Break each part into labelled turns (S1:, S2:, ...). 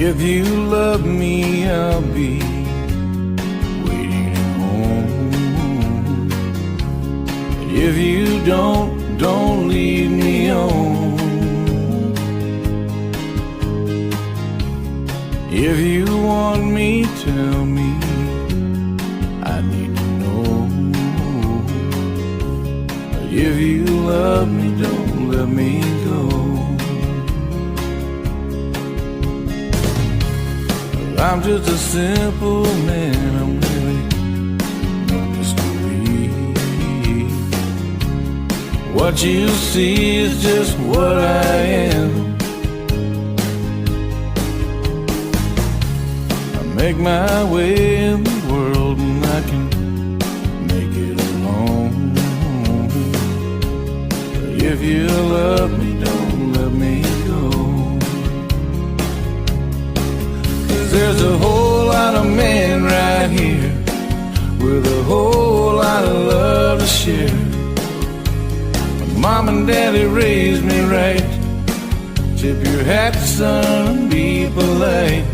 S1: If you love me, I'll be waiting at home. If you don't leave me on. If you want me, tell me, I need to know. But if you love me, don't let me go. I'm just a simple man, I'm really no mystery. What you see is just what I am. I make my way in the world and I can make it alone. But if you love me, don't let me go. There's a whole lot of men right here with a whole lot of love to share. My mom and daddy raised me right. Tip your hat, son, and be polite.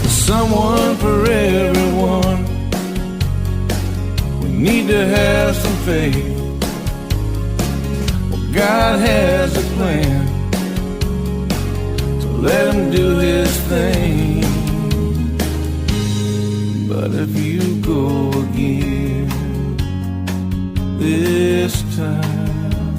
S1: Someone for everyone. We need to have some faith. Well, God has a plan. Let him do his thing. But if you go again this time,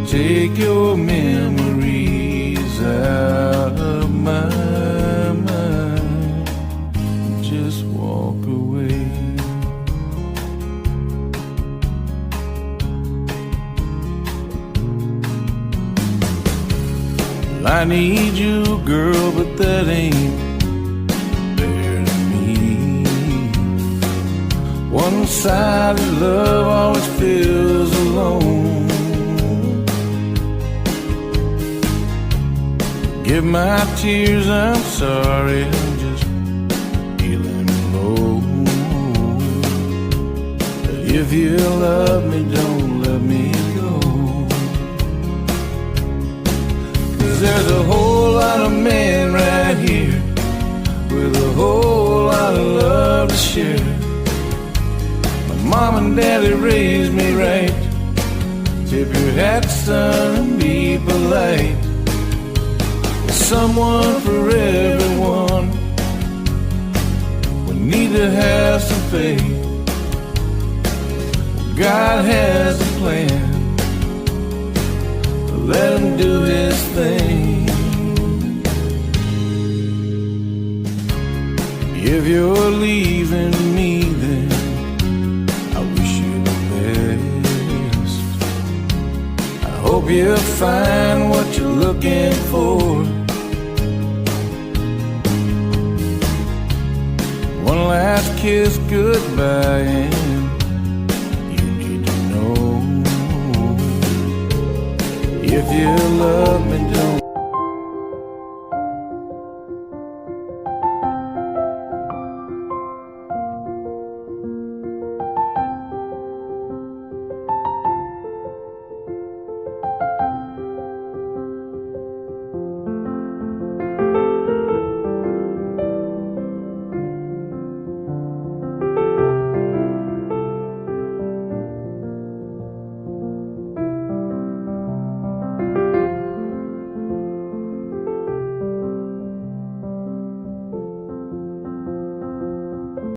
S1: take your memories out of my mind. Just walk away. I need you, girl, but that ain't fair to me. One-sided love always feels alone. Give my tears, I'm sorry, I'm just feeling low. But if you love me, don't let me go. There's a whole lot of men right here with a whole lot of love to share. My mom and daddy raised me right. Tip your hat, son, and be polite. There's someone for everyone. We need to have some faith. God has a plan. Let him do his thing. If you're leaving me, then I wish you the best. I hope you find what you're looking for. One last kiss goodbye, and you need to know. If you love me, don't